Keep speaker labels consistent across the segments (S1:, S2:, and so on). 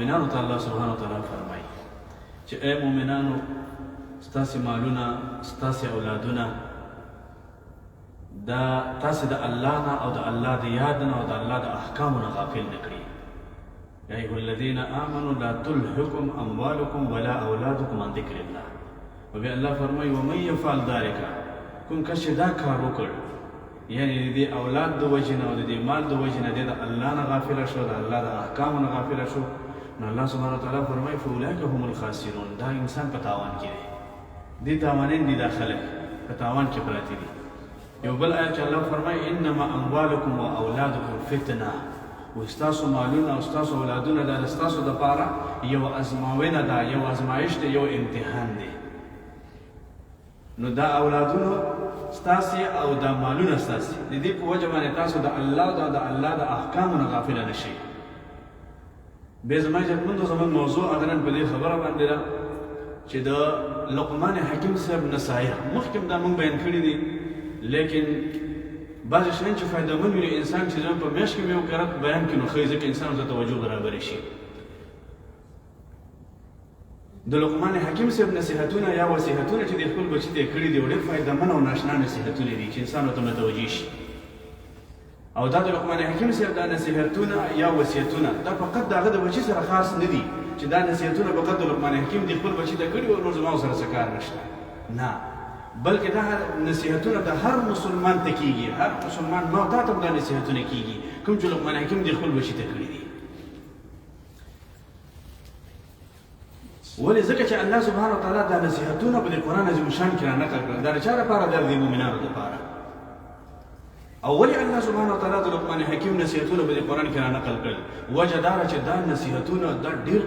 S1: مؤمنانو ته الله سبحانه وتعالی فرمایي چې ای مؤمنانو ستاسې مالونه ستاسې اولادونه دا تاسې د الله نه او د الله د یاد نه او د الله د احکامو نه غافل نه کړي. یا ایها الذین آمنوا لا تلهکم اموالکم ولا اولادکم عن ذکر الله. و بیا الله فرمایي ومن یفعل ذلک، کوم کس چې دا کار وکړ یعنی د دې اولاد د وجې نه او د دې مال د وجې نه دی د الله نه غافله شو، د الله د احکامو نه غافله شو، نو الله سبحانه وتعالی فرمایي فاولئک هم الخاسرون. دا انسان په تاوان کې دی، دې تاوانین دي دا خلک په تاوان کې پراته دي. یو بل آیت چې الله فرمایي انما اموالکم و اولادکم فتنه، و ستاسو مالونه او ستاسو اولادونه دا ستاسو دپاره یو ازموینه ده، یو ازمایش دی، یو امتحان دی. نو دا اولادونه ستاسې او دا مالونه ستاسې د دې په وجه باندې تاسو د الله او د الله د احکامو نه غافله نه شئ. بیا زما عزتمندو زموږ موضوع اغنن په دې خبره باندې ده چې د لقمان حکیم صاحب نصایح مخکې دا موږ بیان کړي دي، لیکن بعضې شیان چې فایدهمند وي انسان چې زموږ په میاشت کې مې یو کرت بیان کړي نو ښه ځکه انسان ته توجه برابرې شي. د لقمان حکیم صاحب نصیحتونه یا وصیحتونه چې د خپل بچي ته یې کړي دي ډېر فایدهمند او ناشنا نصیحتونه دي چې انسان ورته متوجه شي. او دا د لقمان حکیم صاحب دا نصیحتونه یا وصیتونه دا فقط د هغه د بچي سره خاص نه دي چې دا نصیحتونه فقط د لقمان حکیم د خپل بچي ته کړي او نور زما سره څه کار نشته، نه، بلکې دا نصیحتونه د هر مسلمان ته کېږي، هر مسلمان ما تا ته دا نصیحتونه کېږي کوم چې لقمان حکیم د خپل بچي ته کړي دي. ولې ځکه چې الله سبحانه وتعالی دا نصیحتونه په د قرآن عظیم شان کې رانقل کړل. دا د چا لپاره؟ دا د مؤمنانو لپاره. او ولې الله سبحانه وتعالی د لقمان حکیم نصیحتونه په د قرآن کې رانقل کړل؟ وجه دا ده چې دا نصیحتونه دا ډېر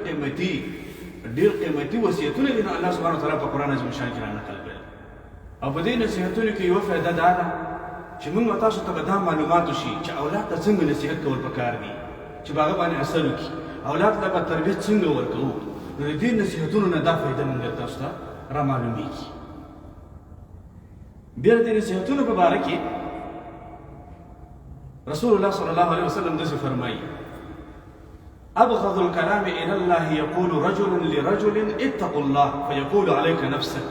S1: قیمتي وصیتونه دي، نو الله سبحانه وتعالی په قرآن عظیم شان کې رانقل کړل. او په دې نصیحتونو کې یوه فایده دا ده چې موږ تاسو ته به دا معلومات وشي چې اولاد ته څنګه نصیحت کول پکار دي چې په هغه باندې اثر وکړي، اولاد ته به تربیت څنګه ورکوو. نو د دې نصیحتونو نه دا فایده موږ تاسو ته رامعلومیږي. بیا د دې نصیحتونو په باره کې رسول الله صلی الله علیه وسلم داسې فرمایي ابغض الكلام الى الله يقول رجل لرجل اتقوا الله فيقول عليك نفسك.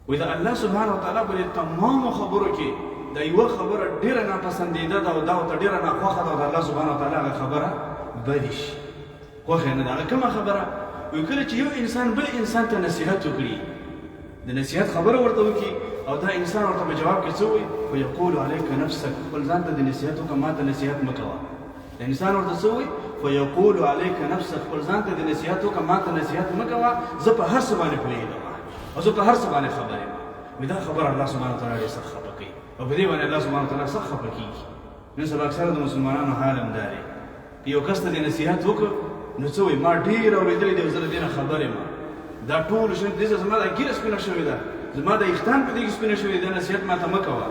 S1: واذا الله سبحانه وتعالی په تمام خبرو کې دا یوه خبره ډېره ناپسندیده ده او دا ورته ډېره ناخوښه ده او د الله سبحانه وتعالی هغه خبره بدې شي، خوښه نه ده. هغه کومه خبره؟ وایي کله چې یو انسان بل انسان ته نصیحت وکړي، د نصیحت خبره ورته وکړي او دا انسان ورته په جواب کې څه وایي؟ فیقول علیک نفسک، خپل ځان ته د نصیحت وکړه، ما ته نصیحت مه کوه. د انسان ورته څه وایي؟ فیقول علیک نفسک، خپل ځان ته د نصیحت وکړه، ما ته نصیحت مه کوه، زه په هر څه باندې پوهېږم او زه په هر څه باندې خبر یم. وایي دا خبره الله سبحانه وتعالی ډېر سخت خفه کوي او په دې باندې الله سبحانه وتعالی سخت خفه کېږي. نن سبا اکثره د مسلمانانو حال هم دا دی، یو کس ته د نصیحت وکړه نو څه وایي؟ ما ډېر اورېدلی دی او زه له دې نه خبر یم، دا ټول دې زما دا ګیره سپینه شوې ده، زما د ویښتان په دې کې سپینه شوې ده، نصیحت ما ته مه کوه.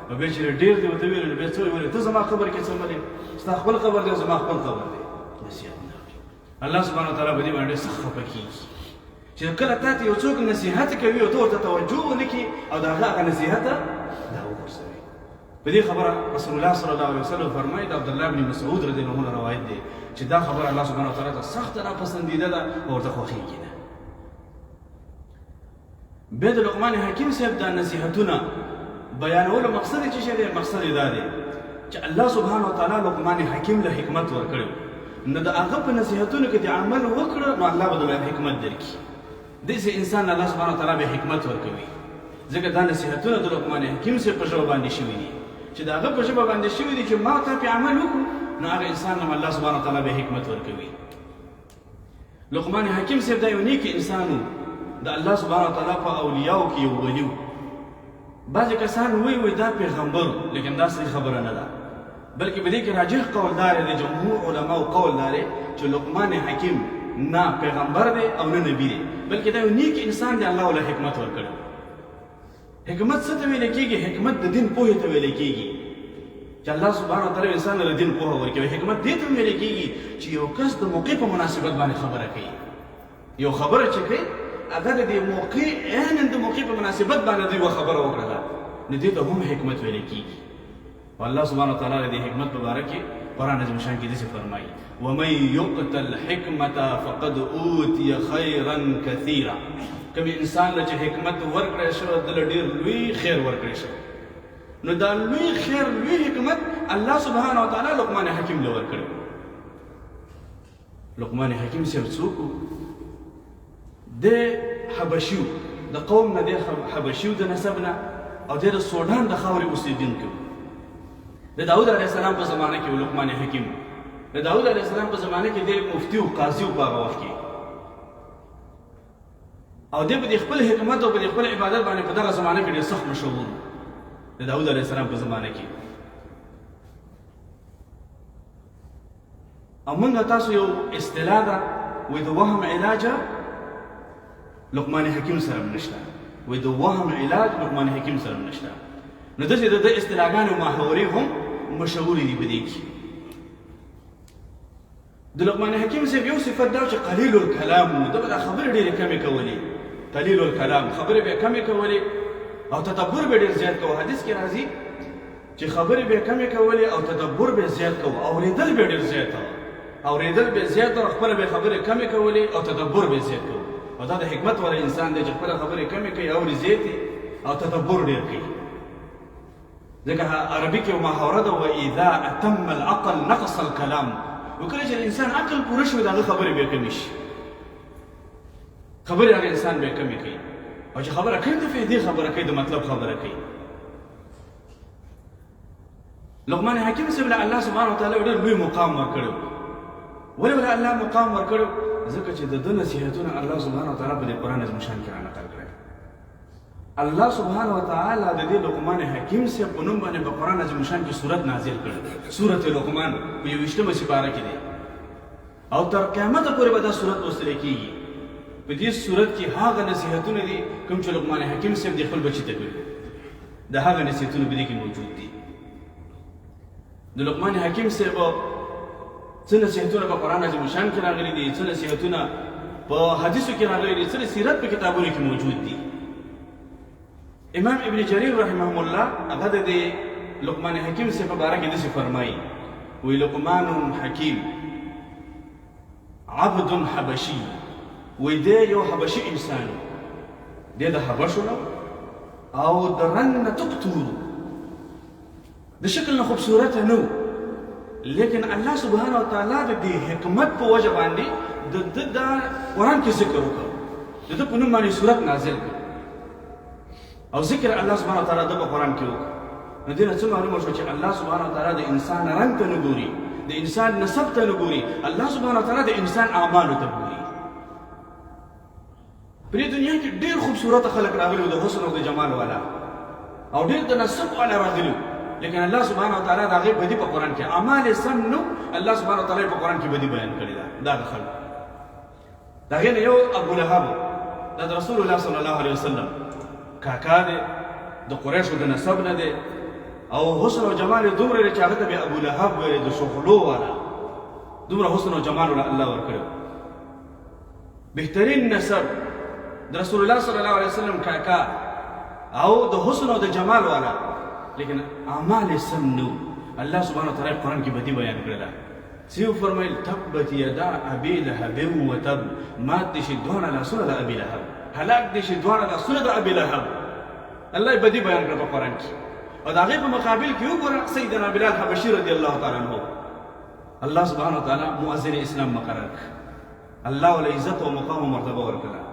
S1: نو بیا چې ډېر دې ورته ویل نو بیا څه وایي؟ ته زما خبر کې څه ملې؟ ستا خپل خبر دی او زما خپل خبر دی، نصیحت نه اوري. الله سبحانه وتعالی په دې باندې ډېر سخت خفه کېږي چې کله تا ته یو څوک نصیحت کوي او ته ورته توجه ونه کړي او د هغه نصیحت دا وغورځوي. په دې خبره رسول الله صلی الله علیه وسلم فرمایي د عبدالله بن مسعود رضی الله عنه روایت دی چې دا خبره الله سبحانه وتعالی ته سخته ناپسندیده ده او ورته خوښېږي نه. بیا د لقمان حکیم صاحب دا نصیحتونه بیانولو مقصد یې څه شی دی؟ مقصد یې دا دی چې الله سبحانه وتعالی لقمان حکیم له حکمت ورکړی، نو د هغه په نصیحتونو کې د عمل وکړه نو الله به د حکمت درکړي. داسې انسان الله سبحانه وتعالی به حکمت ورکوي، ځکه دا نصیحتونه د لقمان حکیم صاحب په ژبه باندې شوي دي چې د هغه په ژبه باندې شوي دي چې ما ته پې عمل وکړو نو هغه انسان هم الله سبحانه وتعالی به حکمت ورکوي. لقمان حکیم صاحب دا یو نیک انسان و، د الله سبحانه وتعالی په اولیاو کې یو ولي و. بعضې کسان وایي دا پیغمبر، لیکن دا صحیح خبره نه ده، بلکې په دې کې راجح قول دا دی، د جمهور علماو قول دا دی چې لقمان حکیم نه پیغمبر دی او نه نبی دی، بلکې دا یو نیک انسان دی، الله له حکمت ورکړی. حکمت څه ته ویلی کېږي؟ حکمت د دین پوهې ته ویلی کېږي چې الله سبحانه وتعالی انسان له دین پوهه ورکوي. حکمت دې ته ویلی کېږي چې یو کس د موقع په مناسبت باندې خبره کوي، یو خبره چې کوي هغه د دې موقع عیناً د موقع په مناسبت باندې دوی یوه خبره وکړله، نو دې ته هم حکمت ویلی کېږي. والله سبحانه وتعالی د دې حکمت په باره کې قرآن عظیم شان کې داسې فرمایي ومن یؤت الحکمة فقد اوتي خیرا کثیرا کوم انسان له چې حکمت ورکړی شوی دله ډېر لوی خیر ورکړی شوی نو دا لوی خیر لوی حکمت الله سبحانه وتعالی لقمان حکیم له ورکړی لقمان حکیم صاحب څوک و د حبشي د قوم نه دی حبشي د نسب نه او دی د سودان د خاورې اوسېدونکی و د داود علیه السلام په زمانه کې و لقمان حکیم د داود علیه السلام په زمانه کې دی مفتی و قاضي و په هغه وخت کې او دی په خپل حکمت او په خپل عبادت باندې په دغه زمانه کې ډېر سخت مشهور د داود علیه السلام په زمانه کې او موږ تاسو یو اصطلاح ده وایي د وهم علاج لقمان حکیم سره نشته وایي د وهم علاج لقمان حکیم سره نشته نو داسې د اصطلاحګانې او محاورې هم مشهورې دي په دې کې د لقمان حکیم صاحب یو صفت دا چې قلیل الکلام و ده به دا خبرې ډېرې کمې کولې قلیل الکلام خبرې به یې کمې کولې او تدبر به ډېر زیات کوو حدیث کې راځي چې خبرې به یې کمې کولې او تدبر به یې زیات کوو اورېدل به یې ډېر زیات و اورېدل به یې زیات و خپله به یې خبرې کمې کولې او تدبر به یې زیات کوو او دا د حکمت والا انسان دی چې خپله خبرې کمې کوي اوري زیاتې او تدبر ډېر کوي ځکه عربي کې یو محاوره ده واذا اتم العقل نقص الکلام وکله چې انسان عقل پوره شوی د هغه خبرې به یې کمې شي خبرې هغه انسان به یې کمې کوي او چې خبره کوي د فایدې خبره کوي د مطلب خبره کوي لقمان حکیم صاحب له الله سبحانه وتعالی ډېر لوی مقام ورکړی ولې ولې الله مقام ورکړی ځکه چې د ده نصیحتونه الله سبحانه وتعالی په دې قرآن عظیم شان کې رانقل کړی الله سبحانه وتعالی د دې لقمان حکیم صاحب په نوم باندې په قرآن عظیم شان کې سورت نازل کړی سورت لقمان په 21مه سپاره کې دی او تر قیامته پورې به دا سورت لوستل کېږي په دې سورت کې هغه نصیحتونه دي کوم چې لقمان حکیم صاحب د خپل بچي ته کړي د هغه نصیحتونه په دې کې موجود دي د لقمان حکیم صاحب څه نصیحتونه په قرآن عظیم شان کې راغلي دي څه نصیحتونه په حدیثو کې راغلي دي څه سیرت په کتابونو کې موجود دي امام ابن جریر رحمه الله هغه د لقمان حکیم صاحب په باره کې داسې فرمایي وی لقمان حکیم عبد حبشي وی دی یو حبشي انسان دی د حبشو نه او د رنګ نه تک تور د شکل نه خوبصورته نه لیکن الله سبحانه وتعالی د دې حکمت په وجه باندې د قرآن کې ذکر وکړ د ده په نوم باندې سورت نازل کړ او ذکر الله سبحانه وتعالی د په قرآن کې وکړ نو دې نه څه معلومه شوه چې الله سبحانه وتعالی د انسان رنګ ته نه ګوري د انسان نسب ته نه ګوري الله سبحانه وتعالی د انسان اعمالو ته ګوري په دې دنیا کې ډېر خوبصورته خلک راغلي د حسن او د جمال والا او ډېر د نسب والا راغلي لیکن الله سبحانه وتعالی د هغې بدي په قرآن کې اعمال سم نو الله سبحانه وتعالی په قرآن کې بدي بیان کړې ده دغه خلک د هغې نه یو ابولهب دا د رسول الله صلی الله علیه وسلم کاکا دی د قریشو د نسب نه دی او حسن او جمال یې دومره دی چې هغه ته به ابولهب ویلې د شغلو والا دومره حسن او جمال له الله ورکړی بهترین نسب د رسول الله صلی الله علیه وسلم کاکا او د حسن او د جمال والا لیکن اعمال سم نو الله سبحانه وتعالی قرآن کې بدی بیان کړله سیو فرمایل تبت یدا ابي لهب وتب مات دي شي دواړه لاسونه د ابي لهب هلاک دي شي دواړه لاسونه د ابي لهب الله بدی بیان کړ په قرآن کې او د هغې په مقابل کې وګوره سیدنا بلال حبشي رضی الله تعالی عنه الله سبحانه وتعالی مؤذن اسلام مقرر کړ الله ول عزت او مقام او مرتبه ورکړه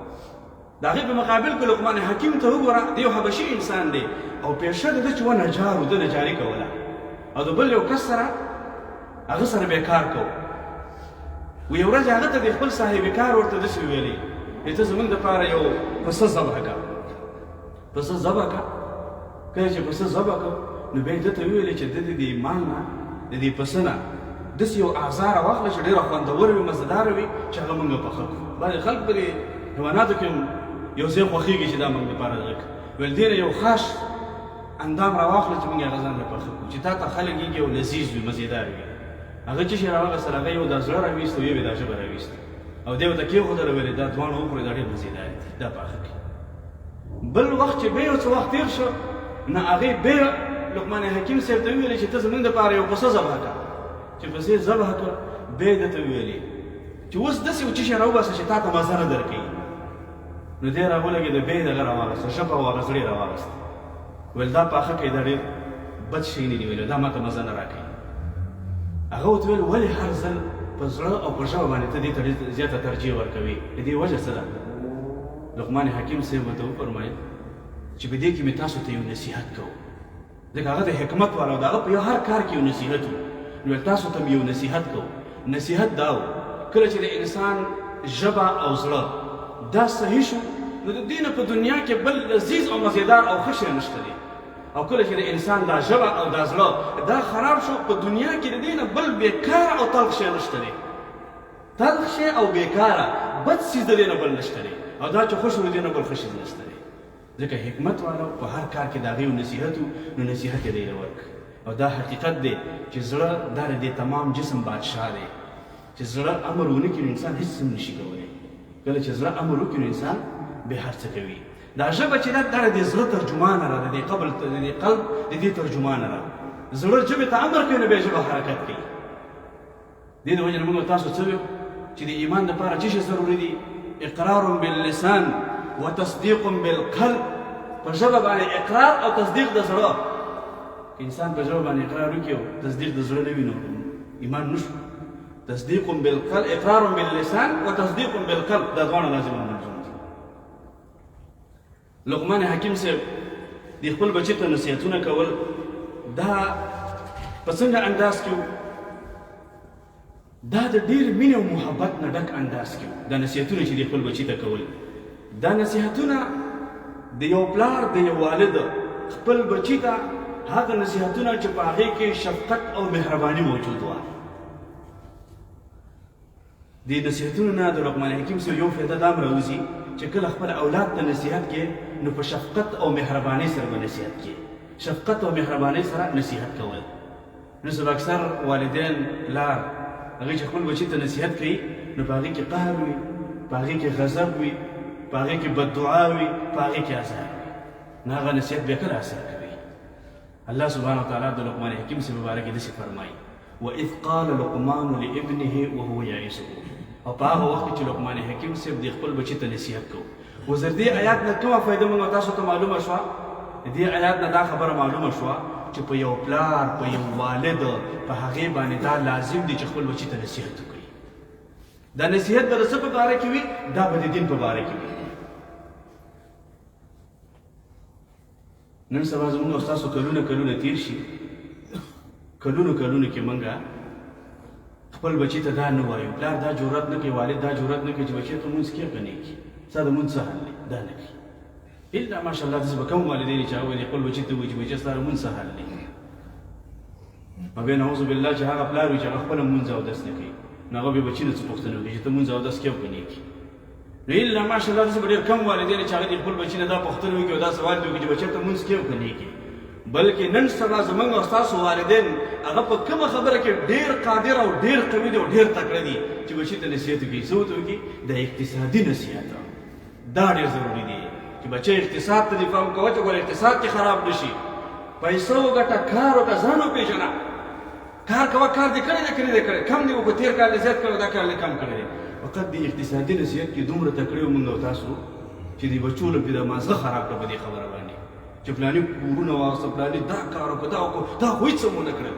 S1: د هغې په مقابل کې لقمان حکیم ته وګوره د یو حبشي انسان دی او پیشه د ده چې و نجارو ده نجاري کوله او د بل یو کس سره هغه سره به کار کو و یو ورځ هغه ته د خپل صاحب کار ورته داسې ویلې ته زموږ دپاره یو پسه ذبح کړه پسه ذبح کړه کله چې پسه ذبح کړه نو بیا یې ده ته وویلې چې ده د دې مال نه د دې پسه نه داسې یو اعزاره واخله چې ډېره خوندوره وي مزهداره وي چې هغه موږ پخه کړو بعضې خلک په دې حیواناتو کې یو ځای خوښېږي چې دا موږ دپاره دغه کړي ویل دې نه یو خاص اندام راواخله چې موږ یې هغه ځان له پخه کړو چې تا ته خلک یږي او لذیذ وي مزېدار وي هغه چې شي راواغستل هغه یو دا زړه راویست او یو یې دا ژبه راویست او دې ورته کېښودله ویلې دا دواړه وخورې دا ډېر مزېدار دي دا پاخه کړي بل وخت چې بیا یو څه وخت تېر شو نه هغې بیا لقمان حکیم صاحب ته وویلې چې ته زموږ دپاره یو پسه ذبح کړه چې پسې ذبح کړه بیا یې درته ویلې چې اوس داسې یو شی راوباسه چې تا ته مزه نه درکوي نو دی راولګېده بیا یې دغه راواغسته ژبه او هغه زړه یې راواغسته ویل دا پاخه کوي دا ډېر بد شی نه دي ویلو دا ماته مزه نه راکوي هغه ورته ویل ولې هر ځل په زړه او په ژبه باندې ته دې ته زیاته ترجیح ورکوي د دې وجه څه ده لقمان حکیم صاحب ورته وفرمایل چې په دې کې مې تاسو ته یو نصیحت کوو ځکه هغه د حکمت والا و د هغه په یو هر کار کې یو نصیحت و نو تاسو ته مې یو نصیحت کوو نصیحت دا و کله چې د انسان ژبه او زړه دا صحیح شو نو د دې نه په دنیا کې بل لذیذ او مزیدار او ښه شی نشته دی او کله چې د انسان دا ژبه او دا زړه دا خراب شو په دنیا کې د دې نه بل بیکاره او تلخ شی نشته دی تلخ شی او بیکاره بد څیز د دې نه بل نشته دی او دا چې خوش و د دې نه بل ښه شی نشته دی ځکه حکمت والا په هر کار کې د هغې یو نصیحت و نو نصیحت یې دی ورکړ او دا حقیقت دی چې زړه دا د دې تمام جسم بادشاه دی چې زړه امر ونه کړي انسان هېڅ هم نشي کولی کله چې زړه امر وکړي نو انسان بیا هر څه کوي دا ژبه چې دا د زړه ترجمانه ده د دې قلب د دې ترجمانه ده زړه ژبې ته امر کوي نو بیا ژبه حرکت کوي دې د وجې نه موږ تاسو څه ویو چې د ایمان دپاره څه شی ضروري دي اقرار باللسان وتصدیق بالقلب په ژبه باندې اقرار او تصدیق د زړه که انسان په ژبه باندې اقرار وکړي او تصدیق د زړه نه وي نو ایمان نشو تصدیق بالقلب اقرار باللسان وتصدیق بالقلب دا دواړه لازم ملزوم دي لقمان حکیم صاحب د خپل بچي ته نصیحتونه کول دا په څنګه انداز کې دا د ډېر مینې او محبت نه ډک انداز کې دا نصیحتونه چې د خپل بچي ته کول دا نصیحتونه د یو پلار د یو والد خپل بچي ته هغه نصیحتونه چې په هغې کې شفقت او مهرباني موجود وه دې نصیحتونو نه د لقمان حکیم صاحب یو فایده دا هم راوځي چې کله خپل اولاد ته نصیحت کې نو په شفقت او مهربانۍ سره به نصیحت کې شفقت او مهربانۍ سره نصیحت کول نو سبا اکثر والدین پلار هغې چې خپل بچي ته نصیحت کوي نو په هغې کې قهر وي په هغې کې غضب وي په هغې کې بددعا وي په هغې کې ازار وي نو هغه نصیحت بیا کله اثر کوي الله سبحانه وتعالی د لقمان حکیم صاحب مبارک داسې فرمایي وإذ قال لقمان لابنه وهو يعظه او په هغه وخت کې چې لقمان حکیم صاحب د خپل بچي ته نصیحت کوو اوس د دې آیات نه کومه فایده موږ تاسو ته معلومه شوه د دې آیات نه دا خبره معلومه شوه چې په یو پلار په یو والد په هغې باندې دا لازم دی چې خپل بچي ته نصیحت وکړي دا نصیحت به د څه په باره کې وي دا به د دین په باره کې وي نن سبا زموږ او ستاسو کلونه تیر شي کلونو کې موږ خپل بچي ته دا نه وایو پلار دا جرأت نه کوي والد دا جرأت نه کوي چې بچي ته لمونځ کې که نه کړي ستا د لمونځ څه حل دی دا نه کوي الا ماشاءالله داسې به کم والدین چې هغه وایي خپل بچي ته وایي چې بچي ستا د لمونځ څه حل دی مابین اعوذ بالله چې هغه پلار وي چې هغه خپله لمونځ اودس نه کوي نو هغه بیا بچي نه څه پوښتنه وکړي چې ته لمونځ اودس کوې او که نه کوي نو الا ماشاءالله داسې به ډېر کم والدین چې هغه د خپل بچي نه دا پوښتنه وکړي او دا سوال دې وکړي چې بچي ته لمونځ کوې او که نه کوي بلکې نن سبا زموږ او ستاسو والدین هغه په کومه خبره کې ډېر قادر او ډېر قوي دي او ډېر تکړه دي چې بچي ته نصیحت وکړي څه ورته وکړي د اقتصادي نصیحت دا ډېر ضروري دی چې بچی اقتصاد ته دې پام کوه چې ګوره اقتصاد کې خراب نه شي پیسه وګټه کار وکړه ځان وپېژنه کار کوه کار دې کړی دی که نه دی کړی کم دې وکړو تېر کال دې زیات کړی دا کال دې کم کړی دی فقط دې اقتصادي نصیحت کې دومره تکړه یو موږ او تاسو چې دې بچو له پې د مازغه خراب کړه په دې خبره باندې چې پلاني کورونه واغسته پلاني دا کار وکړه دا وکړو دا خو هېڅ هم ونه کړل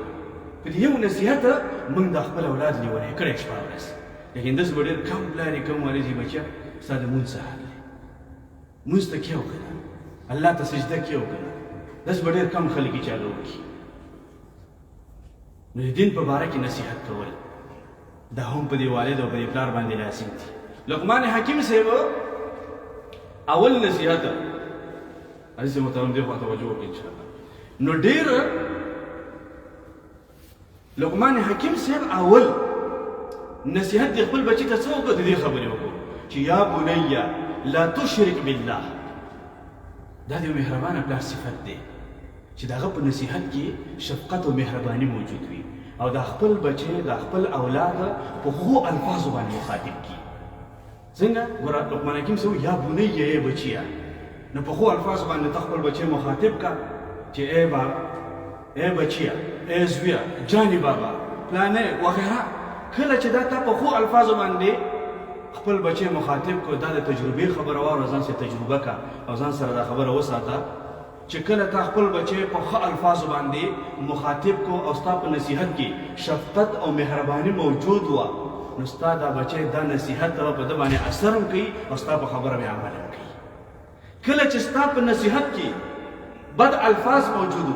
S1: په دې یو نصیحت موږ د خپل اولاد لیونی کړی شپه ورځ لیکن داسې به ډېر کم پلانې کم والي چې بچیه ستا د لمونځ څه حال دی لمونځ ته کې وکړه الله ته سجده کې وکړه داسې به ډېر کم خلک یې چاله وکړي نو د دین په باره کې نصیحت کول دا هم په دې والد او په دې پلار باندې لازم دي لقمان حکیم صاحب اول نصیحت عزیز محترم دې خوا توجه وکړئ انشاءالله نو ډېر لقمان حکیم صاحب اول نصیحت دې خپل بچي ته څه وکړو د دې خبرې وکړو چې یا بنیه لا تشرک بالله دا د یو مهربانه پلار صفت دی چې د هغه په نصیحت کې شفقت او مهرباني موجود وي او د خپل بچی د خپل اولاد په ښو الفاظو باندې مخاطب کړي څنګه ګوره لقمان حکیم صاحب یا بنیه ای بچیه نو په ښو الفاظو باندې ته خپل بچی مخاطب کا چې ای باب ای بچیه ای زویه جانی بابا پلانې وغیره. کله چې دا تا په ښو الفاظو باندې خپل بچی مخاطب کو دا د تجربې خبره واره ځان سره تجربه کا او ځان سره دا خبره وساته چې کله تا خپل بچی په ښه الفاظو باندې مخاطب کو او ستا په نصیحت کې شفقت او مهرباني موجود وه نو ستا دا بچی دا نصیحت په ده باندې اثر هم کوي او ستا په خبره باندې عمل هم کوي. کله چې ستا په نصیحت کې بد الفاظ موجود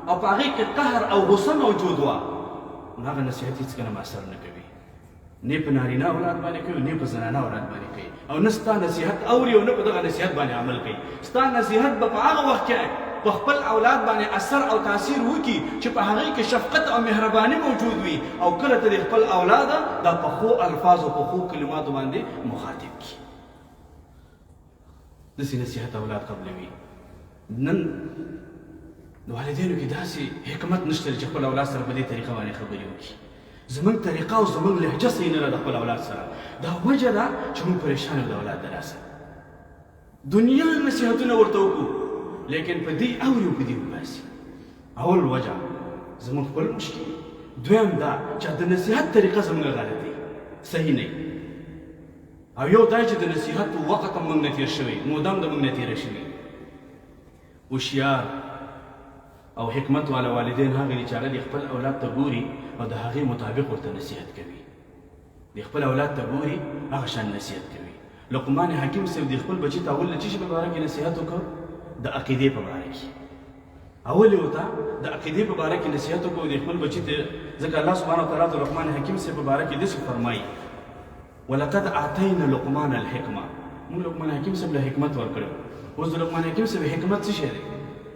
S1: او په هغې کې قهر او غصه موجود وه نو هغه نصیحت هېڅکله هم اثر نه کوي. نه په نارینه اولاد باندې کوي نه په زنانه اولاد باندې کوي او نه ستا نصیحت اوري او نه په دغه نصیحت باندې عمل کوي. ستا نصیحت به په هغه وخت کې په خپل اولاد باندې اثر او تاثیر وکړي چې په هغې کې شفقت او مهرباني موجود وي او کله ته د خپل اولاده دا په ښو الفاظو په ښو کلماتو باندې مخاطب کړي. داسې نصیحت اولاد قبلوي. نن د والدینو کې داسې حکمت نشته چې خپل اولاد سره په دې طریقه باندې خبرې وکړي. زمونږ طریقه او زمونږ لهجه صحیح نه ده د خپل اولاد سره. دا وجه ده چې موږ پریشان یو د اولاد د لاسه. دنیا نصیحتونه ورته وکړو لیکن په دې اوري او په دې وباسي. اول وجه زمونږ خپل مشکل. دویم دا چې د نصیحت طریقه زمونږ غلطي صحیح نه او یو دا چې د نصیحت وخت هم موږ نه تېر شوی مودام د موږ نه تېره شوي. هوښیار او حکمت والا والدین هغه دي چې هغه د خپل اولاد ته ګوري او د هغې مطابق ورته نصیحت کوي. د خپل اولاد ته ګوري هغه شان نصیحت کوي. لقمان حکیم صاحب د خپل بچي ته اول د څه شي په باره کې نصیحت وکړ؟ د عقیدې په باره کې. اول یې ورته د عقیدې په باره کې نصیحت وکړو د خپل بچي ته. ځکه الله سبحانه وتعالی د لقمان حکیم صاحب په باره کې داسې فرمایي ولقد اعطینا لقمان الحکمه. موږ لقمان حکیم صاحب له حکمت ورکړو. اوس د لقمان حکیم صاحب حکمت څه شی دی؟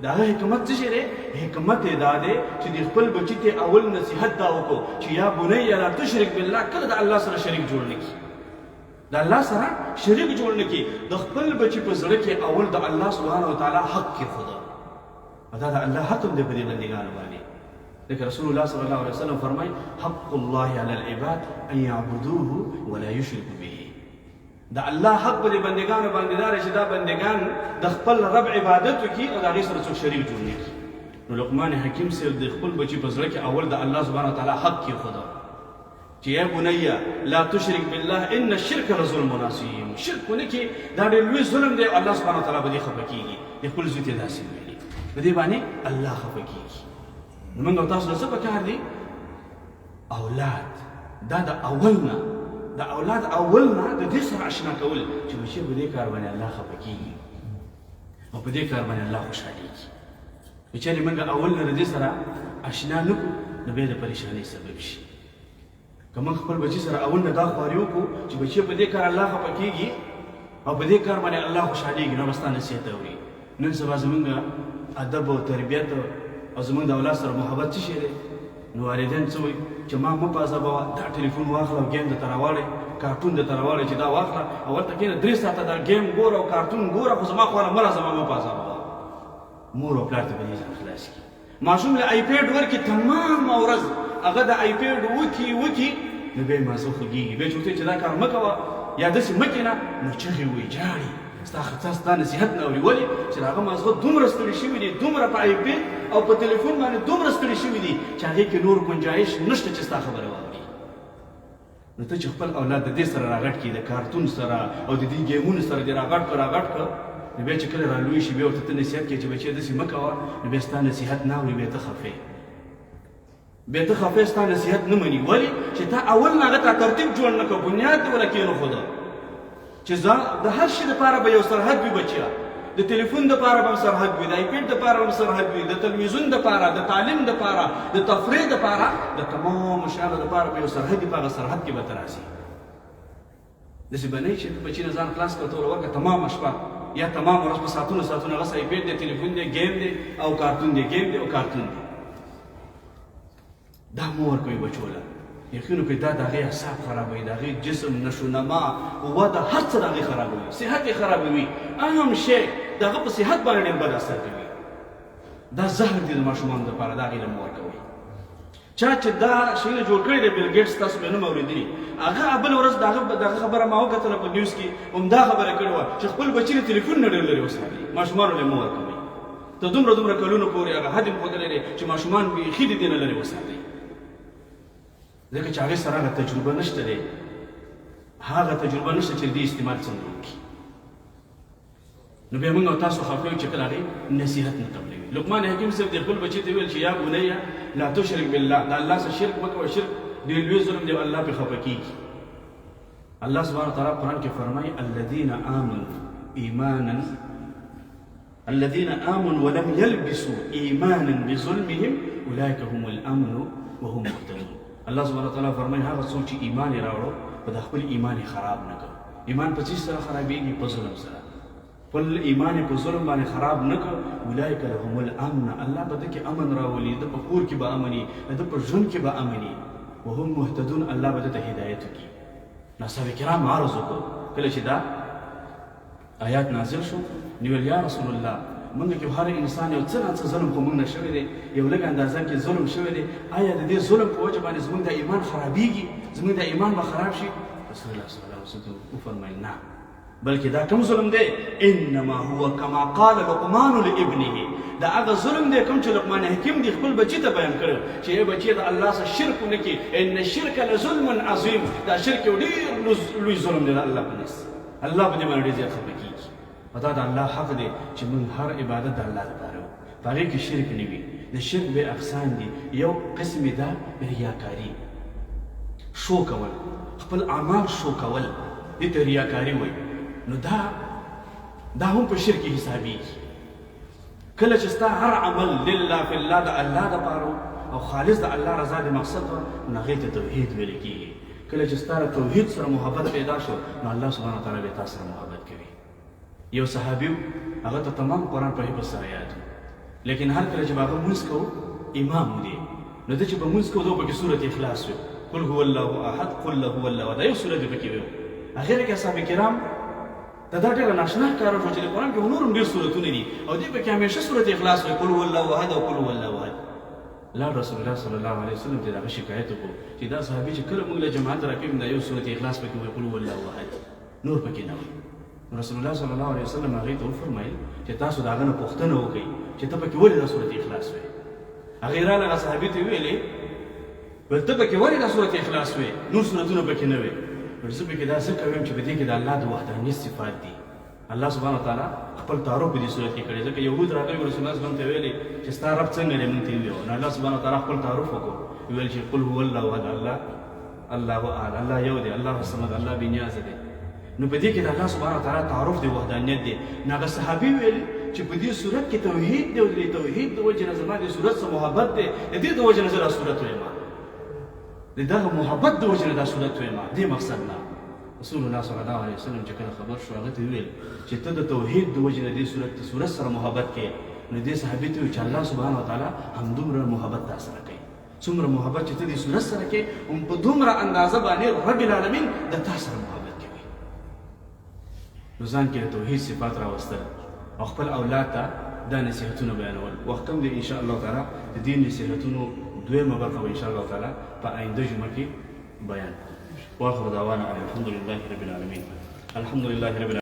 S1: د هغه حکمت څه شی دی؟ حکمت یې دا دی چې د خپل بچي ته اول نصیحت دا وکړو چې یا بنیه لا تشرک بالله. کله د الله سره شریک جوړ نه کړي. د الله سره شریک جوړ نه کړي. د خپل بچي په زړه کې اول د الله سبحانه وتعالی حق کېښوده. دا د الله حق هم دی په دې بندګانو باندې. لکه رسول الله صلی الله علیه وسلم فرمایي حق الله علی العباد ان یعبدوه ولا یشرکوا به. د الله حق په دې بندګانو باندې دا دی چې دا بندګان د خپل رب عبادت وکړي او د هغې سره څوک شریک جوړ نه کړي. نو لقمان حکیم صاحب د خپل بچي په زړه کې اول د الله سبحانه وتعالی حق کېښوده چې یا بنیه لا تشرک بالله ان الشرک لظلم عظیم. شرک ونه کړي دا ډېر لوی ظلم دی. الله سبحانه وتعالی به دې خفه کېږي. د خپل زوی ته داسې ویلي په دې باندې الله خفه کېږي. نو موږ او تاسو له څه پکار دي؟ اولاد دا د اول نه د اولاد اول نه د دې سره اشنا کول چې بچي په دې کار باندې الله خفه کېږي او په دې کار باندې الله خوشحالېږي. بچارې موږ اول نه د دې سره اشنا نه کړو نو بیا د پریشانۍ سبب شي. که موږ خپل بچي سره اول نه دا خواري وکړو چې بچي په دې کار الله خفه کېږي او په دې کار باندې الله خوشحالېږي نو به ستا نصیحت اوري. نن سبا زموږ ادب او تربیت او زموږ د اولاد سره محبت څه شی دی؟ نو والدین څه وایي چې ما مه په عذابوه دا ټلیفون واخله او ګیم درته راواړئ کارټون درته راواړئ چې دا واخله او ورته کښېنه 3 ساعته دا ګیم ګوره او کارټون ګوره خو زما خوا نه مه راځه مه په عذابوه. مور او پلار ته به دې ځان خلاص کړي. ماشوم له آیپیډ ورکړي تمامه ورځ هغه د آیپیډ وکړي نو بیا یې مازه خوږېږي. بیا چې ورته چې دا کار مه کوه یا داسې مه کښېنه نو چغې وایي ژاړي. ستا نصیحت نه اوري. ولې چې د هغه مازغه دومره ستړي شوي دي دومره په آیپیډ او په تلیفون باندې دومره ستړي شوي دي چې هغې کې نور گنجایش نشته چې ستا خبره واوري. نو ته چې خپل اولاد د دې سره راغټ کړي د کارتون سره او د دې ګیمونو سره دې راغټ کړه نو بیا چې کله رالوی شي بیا ورته ته نصیحت کوې چې بچیه داسې مه کوه نو بیا ستا نصیحت نه اوري. بیا ته خفې ستا نصیحت نه مني. ولې چې تا اول نه هغه ته ترتیب جوړ نه کړه بنیاد دې ونه کېنښوده چې د هر شي دپاره به یو سرحد وي بچیه. د تلیفون دپاره به هم سرحد وي د آیپیډ دپاره هم سرحد وي د تلویزیون دپاره د تعلیم دپاره د تفریح دپاره د تمامو شیانو دپاره به یو سرحد وي. په هغه سرحد کې به ته راسي. داسې به نه وي چې بچي نه ځان خلاص کړه ته ورکړه تمامه شپه یا تمام ورځ په ساعتونو هغه آیپیډ دی تلیفون دی ګیم دی او کارتون دی ګیم دی او کارتون دی. دا مه ورکوئ بچو له. یقینو کوي دا د هغې اعصاب خرابوي د هغې جسم نشونما وده هر څه د هغې خرابوي. صحت یې خرابوي. اهم شی د هغه په صحت باندې ډېر بد اثر کوي. دا زهر دی د ماشومانو دپاره دا هغې له مه ورکوئ. چا چې دا شیونه جوړ کړي دی بیل ګیټس تاسو به نوم اورېدلي هغه بله ورځ د هغه خبره ما وکتله په نیوز کې همدا خبره کړې وه چې خپل بچي د تلیفون نه ډېر لرې وساتئ. ماشومانو له مه ورکوئ. تر دومره کلونو پورې هغه حد یې ښودلی دی چې ماشومان بیخي د دې نه لرې وساتئ. ځکه چې هغې سره هغه تجربه نشته دی، هغه تجربه نشته چې دې استعمال څنګه وکړي. نو بیا موږ او تاسو خفه یو چې کله هغې نصیحت نه قبلوي. لقمان حکیم صاحب د خپل بچي ته ویل چې یا بنیه لا تشرک بالله، د الله سره شرک مه کوه، شرک ډېر لوی ظلم دی او الله پرې خفه کېږي. الله سبحانه وتعالی قرآن کې فرمایي الذين آمنوا ولم يلبسوا إيمانا بظلمهم أولئك هم الأمن وهم مهتدون. الله سبحانه وتعالی فرمایي هغه څوک چې ایمان یې راوړو په د خپل ایمان یې خراب نه کړ. ایمان په څه سره خرابېږي؟ په ظلم سره. خپل ایمان یې په ظلم باندې خراب نه کړ. اولئک لهم الامن، الله به ده کې امن راولي، ده په کور کې به امني، ده په ژوند کې به امني. وهم مهتدون، الله به ده ته هدایت وکړي. نو صحابه کرام عرض وکړو کله چې دا آیات نازل شو، نو ویل یا رسول الله موږ کې هر انسان یو څه نه څه ظلم خو موږ نه شوی دی، یو لږ اندازه کې ظلم شوی دی. آیا د دې ظلم په وجه باندې زموږ د ایمان خرابېږي؟ زموږ د ایمان به خراب شي؟ رسول الله صلی الله علیه وسلم وفرمایل نه، بلکې دا کوم ظلم دی؟ انما هو کما قال لقمان لابنه، دا هغه ظلم دی کوم چې لقمان حکیم دی خپل بچي ته بیان کړی چې ای بچي د الله سره شرک ونه کړي. ان الشرک لظلم عظیم، دا شرک یو ډېر لوی ظلم دی د الله په نس. الله په دې باندې ډېر زیات خفه کېږي. او دا د الله حق دی چې موږ هر عبادت د الله لپاره وکړو، په هغې کې شرک نه وي. د شرک بې اقسام دي. یو قسم یې دا ریاکاري، شو کول، خپل اعمال شو کول، دې ته ریاکاري وایي. نو دا هم په شرک کې حسابېږي. کله چې ستا هر عمل لله فی الله د الله دپاره او خالص د الله رضا د مقصد و، نو هغې ته توحید ویل کېږي. کله چې ستا د توحید سره محبت پیدا شو، نو الله سبحانه وتعالی بیا تا سره محبت کوي. یو صحابي و، هغه ته تمام قرآن په حفظ سره یاد و، لیکن هر کله چې به هغه لمونځ کوو، امام و دی، نو ده چې به لمونځ کوو، ده پکې سورت اخلاص وی، قل هو الله احد قل له هو الله احد، یو سورت یې پکې وی. هغې کې اصحاب کرام ته دا ډېره ناشنا ښکاره شو چې د قرآن کې نور هم ډېر سورتونه دي او دې پکې همیشه سورت اخلاص وی، قل هو الله احد او قل هو الله احد. لاړ رسول الله صلی الله علیه وسلم ته د هغه شکایت وکړو چې دا صحابي چې کله موږ له جماعت راکوي دا یو سورت اخلاص پکې وی، قل هو الله احد، نور پکې نه وی. رسول الله صلی الله علیه وسلم هغې ته وفرمایل چې تاسو د هغه نه پوښتنه وکړئ چې ته پکې ولې دا سورت اخلاص وی. هغې راغله هغه صحابي ته ویلې ویل ته پکې ولې دا سورت اخلاص وی، نور سورتونه پکې نه وی. ویل زه پکې دا ځکه ویم چې په دې کې د الله د وحدانیت صفات دي. الله سبحانه وتعالی خپل تعارف په دې صورت کې کړی، ځکه یهود راغلي رسول الله صلی الله علیه وسلم ته ویلې چې ستا رب څنګه دی، موږ ته یې وویل. نو الله سبحانه وتعالی خپل تعارف وکړو، ویل چې قل هو الله احد، الله احد، الله یو دی، الله الصمد، الله بې نیازه دی. نو په دې کې د الله سبحانه وتعالی تعارف دی، وحدانیت دی. نو هغه صحابي ویل چې په دې صورت کې توحید دی او د توحید د وجې نه زما دې صورت سره محبت دی، د دې د وجې نه زه دا صورت وایم، د دغه محبت د وجې نه دا صورت وایم، دې مقصد نه. رسول الله صلی الله علیه وسلم چې کله خبر شو هغه ته ویل چې ته د توحید د وجې نه دې صورت سره محبت کوې. نو دې صحابي ته ویل چې الله سبحانه وتعالی همدومره محبت تا سره کوي، څومره محبت چې ته دې صورت سره کوې، هم په دومره اندازه باندې رب العالمین د تا سره محبت کوي. نو ځان کې د توحید صفات راوستل او خپل اولاد ته دا نصیحتونه بیانول. وخت هم دی انشاءالله تعالی د دې نصیحتونو دویمه برخه به انشاءالله تعالی په آینده جمعه کې بیان. واخر دعوانا الحمد لله رب العالمين. الحمد لله رب العالمين.